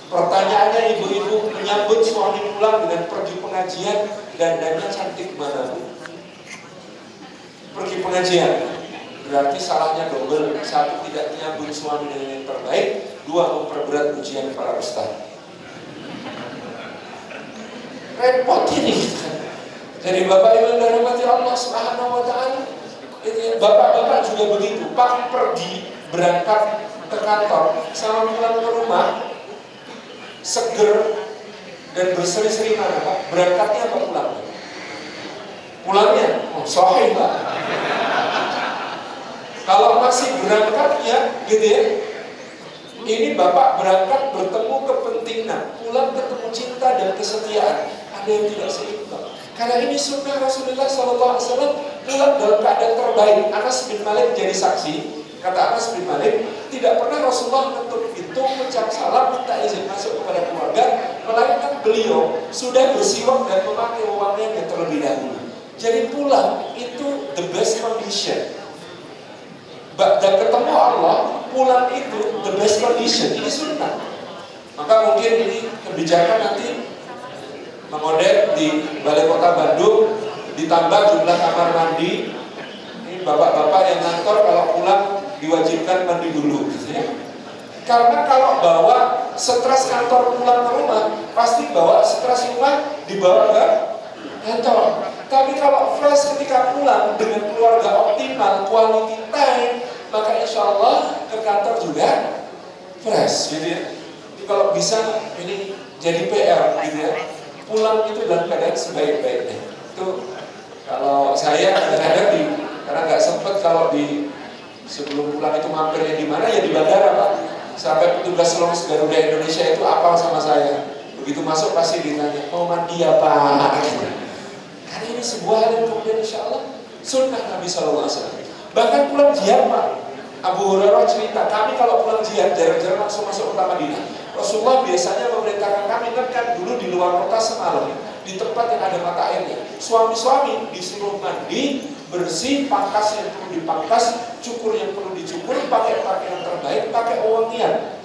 Pertanyaannya, ibu-ibu menyambut suami pulang dengan pergi pengajian, dandannya cantik mana Bu? Pergi pengajian berarti salahnya double. Satu, tidak menyambut suami dengan yang terbaik. Dua, memperberat ujian para ustaz. Repot ini. Jadi Bapak Ibu yang dirahmati Allah Subhanahu wa Ta'ala, bapak-bapak juga begitu. Pak pergi berangkat ke kantor, sama pulang ke rumah seger dan berseri-seri mana Pak? Berangkatnya apa pulang? Pulangnya? Oh, sahih Pak. Kalau masih berangkatnya gitu ya, ini Bapak berangkat bertemu kepentingan, pulang ketemu cinta dan kesetiaan. Ada yang tidak seimbang. Karena ini sunnah Rasulullah SAW, pulang dalam keadaan terbaik. Anas bin Malik jadi saksi. Kata Anas bin Malik, tidak pernah Rasulullah mengetuk pintu, mengucap salam, minta izin masuk kepada keluarga, melainkan beliau sudah bersiwak dan memakai wewangian yang terlebih dahulu. Jadi pulang itu the best condition. Dan ketemu Allah, pulang itu the best condition. Ini sunnah. Maka mungkin ini kebijakan nanti mengodek di Balai Kota Bandung, ditambah jumlah kamar mandi. Ini bapak-bapak yang kantor kalau pulang diwajibkan mandi dulu gitu ya. Karena kalau bawa stres kantor pulang ke rumah, pasti bawa stres rumah dibawa ke kantor. Tapi kalau fresh ketika pulang dengan keluarga optimal, quality time, maka insya Allah ke kantor juga fresh gitu ya. Jadi kalau bisa ini jadi PR gitu ya. Pulang itu dalam keadaan sebaik-baiknya. Itu kalau saya kadang-kadang karena nggak sempet kalau di sebelum pulang itu mampirnya di mana ya di bandara Pak. Sampai petugas Lounge Garuda Indonesia itu apal sama saya. Begitu masuk pasti ditanya, mau mandi apa? Karena ini sebuah hal yang kemudian insya Allah sunnah Nabi SAW. Bahkan pulang jihad Pak, Abu Hurairah cerita, kami kalau pulang jihad jarang-jarang langsung masuk kota Madinah. Rasulullah biasanya memerintahkan kami kan dulu di luar kota semalam, di tempat yang ada mata airnya. Suami-suami disuruh mandi, bersih, pangkas yang perlu dipangkas, cukur yang perlu dicukur, pakai pakaian terbaik, pakai wewangian.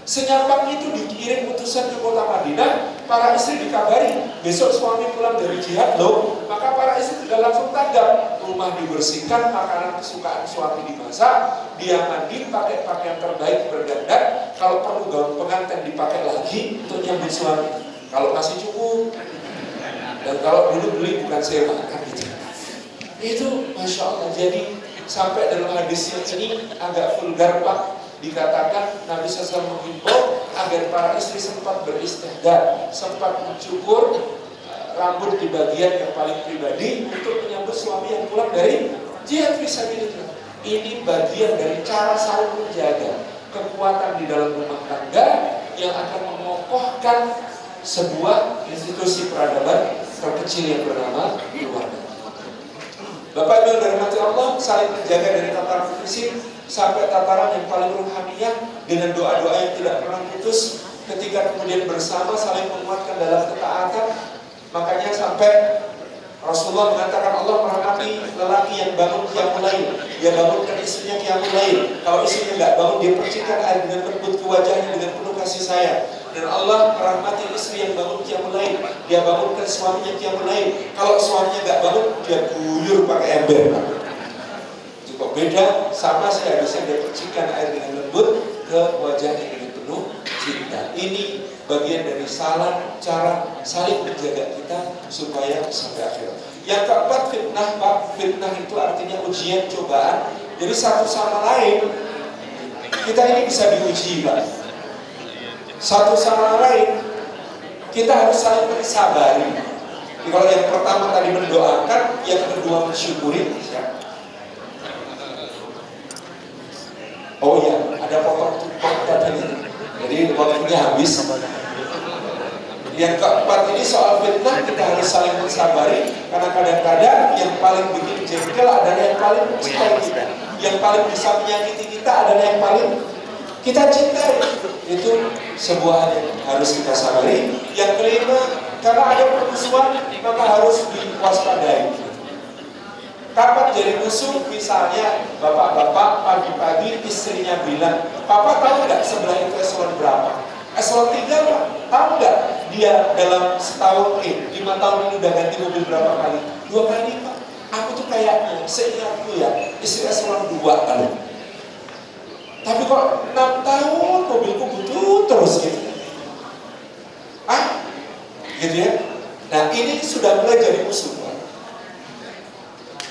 Senyapang itu dikirim utusan ke kota Madinah, para istri dikabari, besok suami pulang dari jihad loh, maka para istri sudah langsung tanggap, rumah dibersihkan, makanan kesukaan suami dimasak, dia mandi, pakai pakaian terbaik, berdandan, kalau perlu gaun pengantin dipakai lagi untuk nyambut suami, kalau masih cukup, dan kalau dulu beli bukan sewa, kan gitu. Itu Masya Allah, jadi sampai dalam hadis yang ini agak vulgar Pak, dikatakan Nabi SAW menghimbau agar para istri sempat beristighfar, sempat mencukur rambut di bagian yang paling pribadi untuk menyambut suami yang pulang dari jihad fisabilillah. Ini bagian dari cara saling menjaga kekuatan di dalam rumah tangga yang akan mengokohkan sebuah institusi peradaban terkecil yang bernama keluarga. Bapak Ibu yang dirahmati Allah, saling menjaga dari tataran fisik sampai tataran yang paling ruhaniyah dengan doa-doa yang tidak pernah putus, ketika kemudian bersama saling menguatkan dalam ketaatan. Makanya sampai Rasulullah mengatakan Allah merahmati lelaki yang bangun qiyamul lail, dia bangunkan istrinya qiyamul lail. Kalau istrinya nggak bangun, dia percikan air dengan lembut ke wajahnya dengan penuh kasih sayang. Dan Allah merahmati istri yang bangun qiyamul lail, dia bangunkan suaminya qiyamul lail. Kalau suaminya nggak bangun, dia guyur pakai ember. Cukup beda, sama sih harusnya dia percikan air dengan lembut ke wajahnya dengan penuh cinta. Ini bagian dari cara saling menjaga kita supaya sampai akhir. Yang keempat fitnah Pak, fitnah itu artinya ujian, cobaan. Jadi satu sama lain kita ini bisa diuji Pak. Satu sama lain kita harus saling mensabari. Jadi kalau yang pertama tadi mendoakan, yang kedua mensyukuri. Oh iya, ada potong tadi. Jadi waktunya habis. Yang keempat ini soal fitnah, kita harus saling mensabari. Karena kadang-kadang yang paling bikin jengkel adalah yang paling mencintai kita. Yang paling bisa menyakiti kita adalah yang paling kita cintai. Itu sebuah hal yang harus kita sabari. Yang kelima, karena ada permusuhan maka harus diwaspadai. Kapan jadi musuh? Misalnya bapak-bapak pagi-pagi istrinya bilang, Papa tahu nggak sebelah itu eselon berapa? Eselon 3 Pak, tahu nggak dia dalam setahun 5 tahun ini udah ganti mobil berapa kali? 2 kali Pak. Aku tuh kayaknya, seingatku ya, istri eselon 2 kali. Tapi kok 6 tahun mobilku butuh terus gitu. Gitu ya. Nah ini sudah mulai jadi musuh Pak.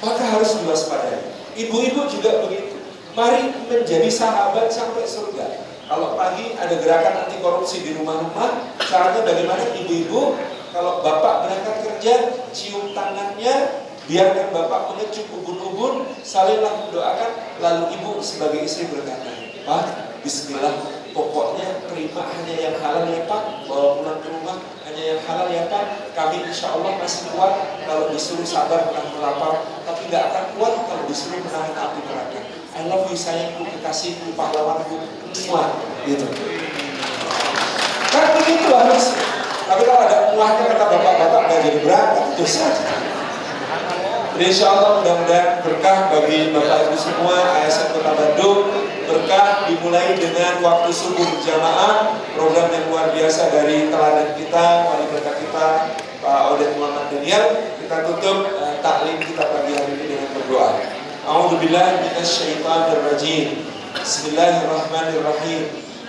Maka harus diwaspadai. Ibu-ibu juga begitu. Mari menjadi sahabat sampai surga. Kalau pagi ada gerakan anti korupsi di rumah-rumah, caranya bagaimana ibu-ibu? Kalau bapak berangkat kerja, cium tangannya, biarkan bapak mengecup ubun-ubun, salinglah mendoakan, lalu ibu sebagai istri berkata, Pak, bismillah, pokoknya terima hanya yang halal ya Pak, bawa pulang ke rumah hanya yang halal ya Pak. Kami insya Allah masih kuat kalau disuruh sabar menahan lapar, tapi nggak akan kuat kalau disuruh menahan api neraka. I love you sayangku, kekasihku, pahlawanku, semua gitu. Kan begitu harus. Tapi kalau ada muahnya kata bapak-bapak nggak jadi berangkat itu saja. Insya Allah mudah-mudahan berkah bagi Bapak Ibu semua, ASN Kota Bandung, berkah di dimulai dengan waktu subuh berjamaah, program yang luar biasa dari teladan kita, wali kota kita, Pak Odet Muhammad Daniel. Kita tutup taklim kita pagi hari ini dengan berdoa. A'udzubillahi minasyaitonir rajim. Bismillahirrahmanirrahim.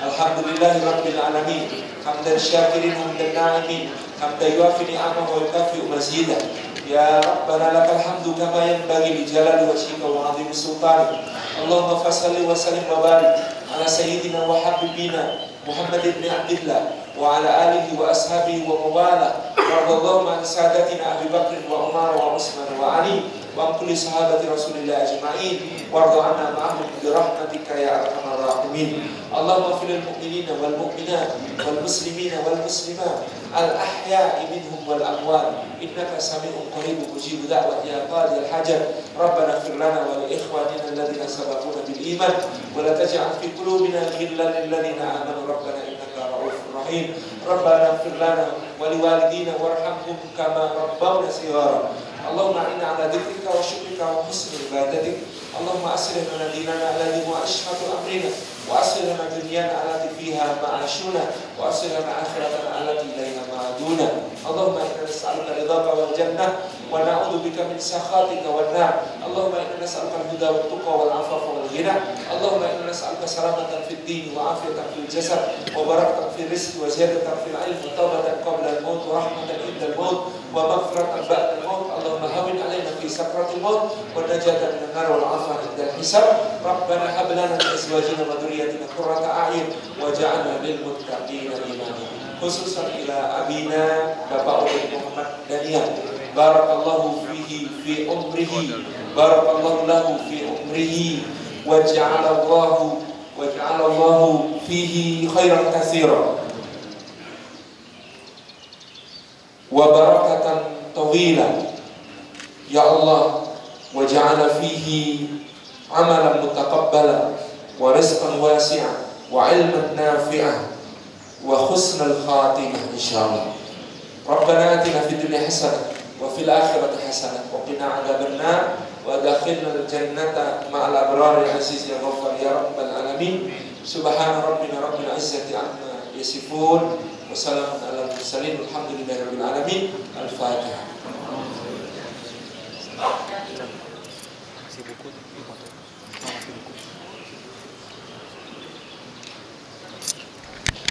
Alhamdulillahirabbil alamin. Hamdan syakirin hamdan na'imin. Hamdan yuafi ni'amahu wa yukafi'u mazidah. Ya Rabbana lakal hamdu kama yanbaghi li jalali wajhika wa 'azimi sultanik. Allahumma fassalli wa sallim wa barik ala sayyidina wa habibina Muhammad ibn Abdillah wa ala alihi wa ashabihi wa mawala. Radallahu an sadatina Abi Bakr wa Umar wa Utsman wa Ali wa kulli sahabati Rasulillah ajma'in warda 'anna ma'ahum bi rahmatika ya arhamar rahimin. Allahumma fil mu'minina wal mu'minat wal muslimina wal muslimat al ahya'i minhum wal amwat innaka sami'un qaribun mujibud da'wat ya qadil hajat. Rabbana ighfir lana wa li ikhwanina alladhina sabaquna bil iman wa la taj'al fi qulubina ghillan lil ladzina amanu rabbana innaka ra'ufur rahim. Rabbana ighfir lana wa li walidina warhamhum kama rabbawna shighara. Allahumma inna ala dzikrika wa syukrika wa husni ibadatik. Allahumma aslih lana dinana alladhi huwa ashhatu amrina wa aslih lana dunyana allati fiha ma'ashuna wa aslih lana akhiratana allati ilayha ma'aduna. Allahumma inna nas'aluka ridhaka wal jannah wa na'udzu bika min sakhatika wan nar. Allahumma inna nas'aluka al-huda wat tuqa wal 'afafa wal ghina. Allahumma inna nas'aluka salamatan fid din wa 'afiyatan fil jasad wa barakatan fil rizqi wa ziyadatan fil 'ilmi wa tawbatan qabla al-maut wa rahmatan inda al-maut wa maghfiratan ba'da al-maut. Allahumma hawwin 'alaina fi sakratil maut wa najatan minan nar wal 'afwa inda al-hisab. Rabbana hab lana min azwajina wa dhurriyyatina qurrata a'yun waj'alna lil muttaqina imama. Khususan ila abina Bapak Odet Muhammad Daniel, barakallahu fihi fi umrihi, barakallahu lahu fi umrihi waj'alallahu fihi khairan katsiran wa barakatan tawilan ya Allah, waj'ala fihi amalan mutaqabbalan wa rizqan wasi'an wa ilman nafi'an wa husnal khatimah insyaallah. Rabbana atina fid dunya hasanah wa fil akhirati hasanah wa qina adzabannar wa adkhilnal jannata ma'al abrar ya aziz ya ghaffar ya rabbal alamin. Subhana rabbina rabbil izzati amma yasifun wa salamun alal mursalin walhamdulillahi rabbil alamin. Al-Fatihah.